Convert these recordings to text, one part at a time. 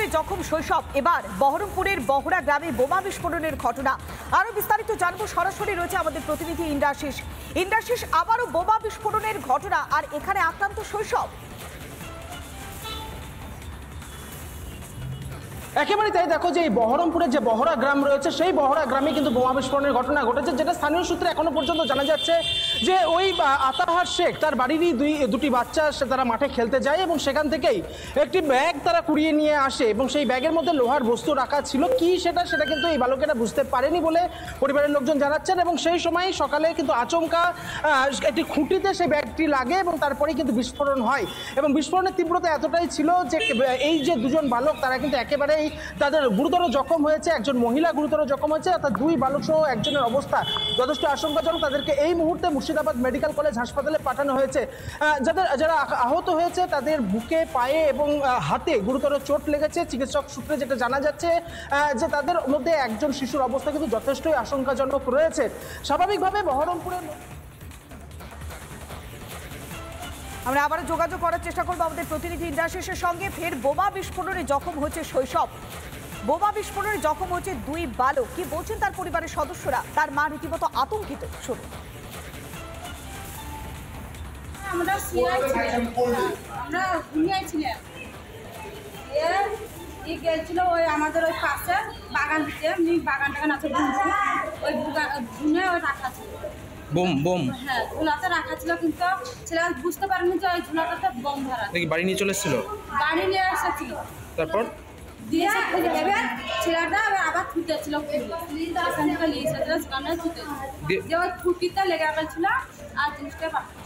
বিস্ফোরণে জখম শৈশব। এবার বহরমপুরের বহরা গ্রামে বোমা বিস্ফোরণের ঘটনা। আরো বিস্তারিত জানবো, সরাসরি রয়েছে আমাদের প্রতিনিধি ইন্দ্রাশিস। ইন্দ্রাশিস, আবারও বোমা বিস্ফোরণের ঘটনা, আর এখানে আক্রান্ত শৈশব। একেবারেই তাই। দেখো যে এই বহরমপুরে যে বহরা গ্রাম রয়েছে, সেই বহরা গ্রামে কিন্তু বোমা বিস্ফোরণের ঘটনা ঘটেছে, যেটা স্থানীয় সূত্রে এখনো পর্যন্ত জানা যাচ্ছে যে ওই আতাহার শেখ তার বাড়িরই দুটি বাচ্চা তারা মাঠে খেলতে যায় এবং সেখান থেকেই একটি ব্যাগ তারা কুড়িয়ে নিয়ে আসে এবং সেই ব্যাগের মধ্যে লোহার বস্তু রাখা ছিল। কি সেটা কিন্তু এই বালকেরা বুঝতে পারেনি বলে পরিবারের লোকজন জানাচ্ছেন। এবং সেই সময় সকালে কিন্তু আচমকা একটি খুঁটিতে সেই ব্যাগটি লাগে এবং তারপরেই কিন্তু বিস্ফোরণ হয়। এবং বিস্ফোরণের তীব্রতা এতটাই ছিল যে এই যে দুজন বালক তারা কিন্তু একেবারে তাদের গুরুতর জখম হয়েছে। একজন মহিলা গুরুতর জখম হয়েছে, অর্থাৎ দুই বালক সহ একজনের অবস্থা যথেষ্ট আশঙ্কাজনক। তাদেরকে এই মুহূর্তে মুর্শিদাবাদ মেডিকেল কলেজ হাসপাতালে পাঠানো হয়েছে। যারা আহত হয়েছে তাদের বুকে, পায়ে এবং হাতে গুরুতর চোট লেগেছে। চিকিৎসক সূত্রে যেটা জানা যাচ্ছে যে তাদের মধ্যে একজন শিশুর অবস্থা কিন্তু যথেষ্টই আশঙ্কাজনক রয়েছে। স্বাভাবিকভাবে বহরমপুরের আমরা আবারও যোগাযোগ করার চেষ্টা করবো আমাদের প্রতিনিধি ইন্দ্রাশিসের সঙ্গে। ফের বোমা বিস্ফোরণে জখম হচ্ছে শৈশব। বোমা বিস্ফোরণে জখম হচ্ছে দুই বালক। কি বলছেন তার পরিবারের সদস্যরা? তার মা রীতিমতো আতঙ্কিত। শুনুন। আমরা ঘুমিয়ে ছিলাম, গেছিল ওই আমাদের ওই পাশে বাগান দিতে, বাগান টাগান আছে, ওই ঘুমে ওই রাখা ছিল বোম। হ্যাঁ, ঝুলাতে রাখা ছিল, কিন্তু ছেলে বুঝতে পারেনি যে ওই ঝুলাটাতে বোম ধরা। বাড়ি নিয়ে চলে এসেছিল, বাড়ি নিয়ে এসেছিল, তারপর দিয়েছে খুঁজে দেবে ছেলেটা আবার ছুটেছিল, এখান থেকে নিয়ে এসেছিল, সেখানে ছুটে যে ওই খুঁটিতে লেগে গেছিল আর জিনিসটা পাঠাচ্ছে।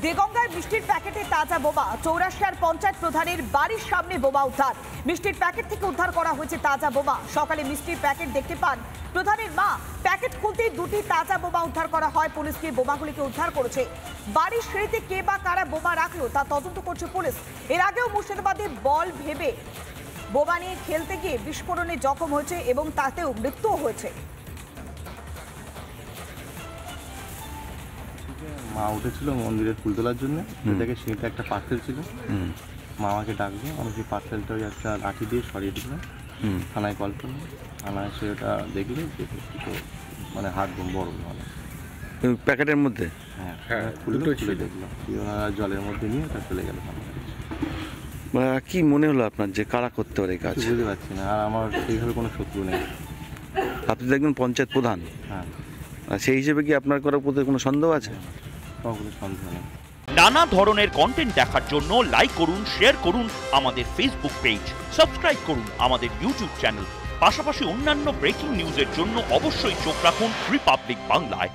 দেগঙ্গায় মিষ্টির প্যাকেটে তাজা বোমা। চৌরাশিয়ার পঞ্চায়েত প্রধানের বাড়ির সামনে বোমা উদ্ধার। মিষ্টির প্যাকেট থেকে উদ্ধার করা হয়েছে তাজা বোমা। সকালে মিষ্টির প্যাকেট দেখতে পান প্রধানের মা। প্যাকেট খুলতেই দুটি তাজা বোমা উদ্ধার করা হয়। পুলিশকে বোমাগুলিকে উদ্ধার করেছে। বাড়ির সিঁড়িতে কে বা কারা বোমা রাখলো তা তদন্ত করছে পুলিশ। এর আগেও মুর্শিদাবাদে বল ভেবে বোমা নিয়ে খেলতে গিয়ে বিস্ফোরণে জখম হয়েছে এবং তাতেও মৃত্যুও হয়েছে। মা উঠেছিল মন্দিরের ফুল তোলার জন্য, দেখে সেটা একটা পার্সেল ছিল। মা আমাকে ডাকলো, আমি সেই পার্সেলটা ওই একটা লাঠি দিয়ে সরিয়ে দিলাম। থানায় কল করলাম, থানায় এসে ওটা দেখলে তো মানে হাত বোম, বড় মানে প্যাকেটের মধ্যে। হ্যাঁ, খুলে দেখলাম ওনারা জলের মধ্যে নিয়ে ওটা চলে গেল। কি মনে হলো আপনার যে কারা করতে পারে কাজ? বুঝতে পারছি না। আর আমার সেইভাবে কোনো শত্রু নেই। আপনি দেখবেন পঞ্চায়েত প্রধান, হ্যাঁ, সেই হিসেবে কি আপনার করার প্রতি কোনো সন্দেহ আছে? কোনো সন্দেহ নেই। নানা ধরনের কন্টেন্ট দেখার জন্য লাইক করুন, শেয়ার করুন আমাদের ফেসবুক পেজ, সাবস্ক্রাইব করুন আমাদের ইউটিউব চ্যানেল। পাশাপাশি অন্যান্য ব্রেকিং নিউজের জন্য অবশ্যই চোখ রাখুন রিপাবলিক বাংলায়।